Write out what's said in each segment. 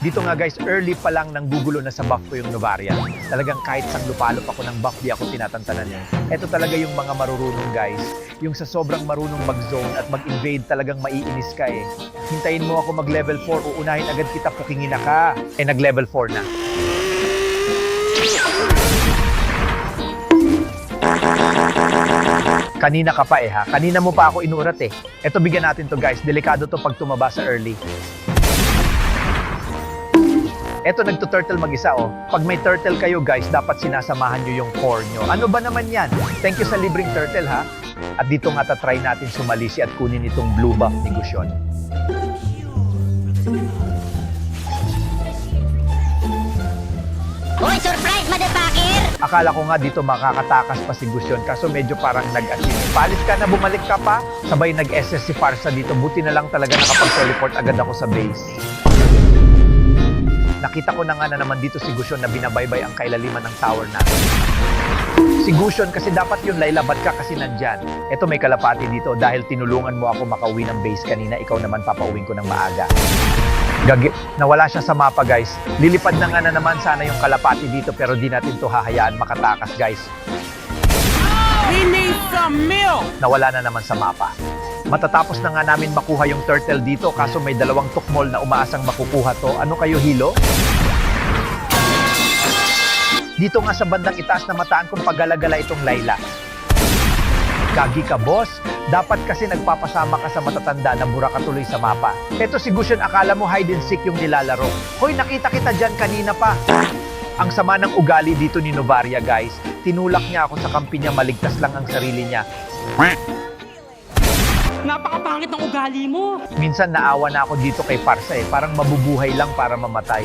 Dito nga guys, early pa lang nanggugulo na sa buff ko yung Novaria. Talagang kahit sang lupalop ako ng buff, di ako tinatantanan niya. Ito talaga yung mga marurunong guys. Yung sa sobrang marunong mag-zone at mag-invade talagang maiinis ka eh. Hintayin mo ako mag-level 4, uunahin agad kita, pukingin na ka. Eh nag-level 4 na. Kanina ka pa eh ha. Kanina mo pa ako inurat eh. Ito bigyan natin to guys. Delikado to pag tumaba sa early. Ito nagto-turtle mag-isa oh. Pag may turtle kayo guys, dapat sinasamahan nyo yung core nyo. Ano ba naman yan? Thank you sa libreng turtle ha. At dito nga tatry natin sumalisi at kunin itong blue buff ni Gusion. Hoy, surprise, motherfucker! Akala ko nga dito makakatakas pa si Gusion kaso medyo parang nag-asin. Palis ka na, bumalik ka pa. Sabay nag-SS si Farsa dito. Buti na lang talaga nakapag-teleport agad ako sa base. Nakita ko na nga na naman dito si Gusion na binabaybay ang kailaliman ng tower natin. Si Gusion kasi dapat yun, Layla, ba't ka kasi nandyan? Eto may kalapati dito dahil tinulungan mo ako makauwi ng base kanina, ikaw naman papauwing ko ng maaga. Nawala siya sa mapa guys. Lilipad na nga na naman sana yung kalapati dito pero di natin to hahayaan makatakas guys. He needs some milk! Nawala na naman sa mapa. Matatapos na nga namin makuha yung turtle dito kaso may dalawang tukmol na umaasang makukuha to. Ano kayo, Hilo? Dito nga sa bandang itaas na mataan kong paggalagala itong Layla. Gagi ka, boss. Dapat kasi nagpapasama ka sa matatanda na bura ka tuloy sa mapa. Eto si Gusion, akala mo hide and seek yung nilalaro. Hoy, nakita kita dyan kanina pa. Ang sama ng ugali dito ni Novaria, guys. Tinulak niya ako sa kampi niya, maligtas lang ang sarili niya. Napakapangit ng ugali mo! Minsan naawa na ako dito kay Farsa eh. Parang mabubuhay lang para mamatay.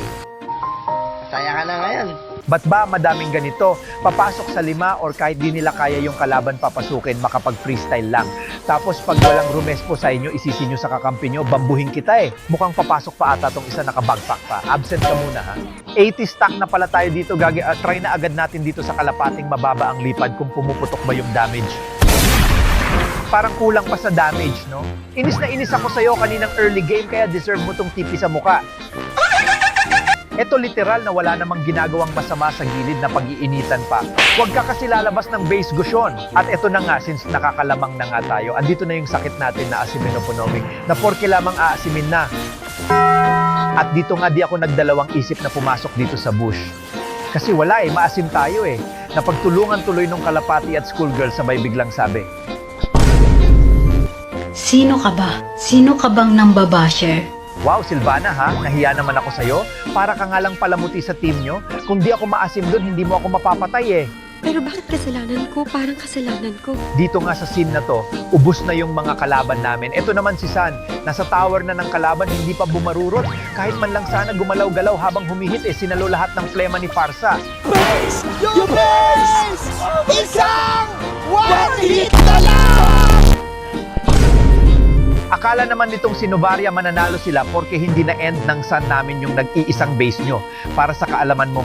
Saya ka na ngayon. Ba't ba madaming ganito? Papasok sa 5 or kahit di nila kaya yung kalaban papasukin, makapag-freestyle lang. Tapos pag walang rumespo sa inyo, isisi nyo sa kakampi nyo, bambuhin kita eh. Mukhang papasok pa ata tong isa nakabagpak pa. Absent ka muna ha. 80 stack na pala tayo dito. Try na agad natin dito sa kalapating mababa ang lipad kung pumuputok ba yung damage. Parang kulang pa sa damage, no? Inis na inis ako sa'yo kaninang early game kaya deserve mo tong tipi sa muka. Eto literal na wala namang ginagawang masama sa gilid na pag-iinitan pa. Huwag ka kasi lalabas ng base, Gusion. At eto na nga, since nakakalamang na nga tayo, andito na yung sakit natin na Asiminoponomic, na porke lamang aasimin na. At dito nga di ako nagdalawang isip na pumasok dito sa bush. Kasi wala eh, maasim tayo eh. Napagtulungan tuloy nung kalapati at schoolgirl sabay biglang sabi, Sino ka ba? Sino ka bang nambabasher? wow, Silvana ha, nahiya naman ako sa'yo. Para ka nga lang palamuti sa team nyo. Kung di ako maasim doon, hindi mo ako mapapatay eh. Pero bakit kasalanan ko? Parang kasalanan ko. Dito nga sa scene na to, ubos na yung mga kalaban namin. Ito naman si San, nasa tower na ng kalaban, hindi pa bumarurot. Kahit man lang sana gumalaw-galaw habang humihit sinalo lahat ng plema ni Farsa. Your best! Isang one hit na lang! Akala naman nitong si Novaria mananalo sila porke hindi na end ng Sun namin yung nag-iisang base nyo. Para sa kaalaman mo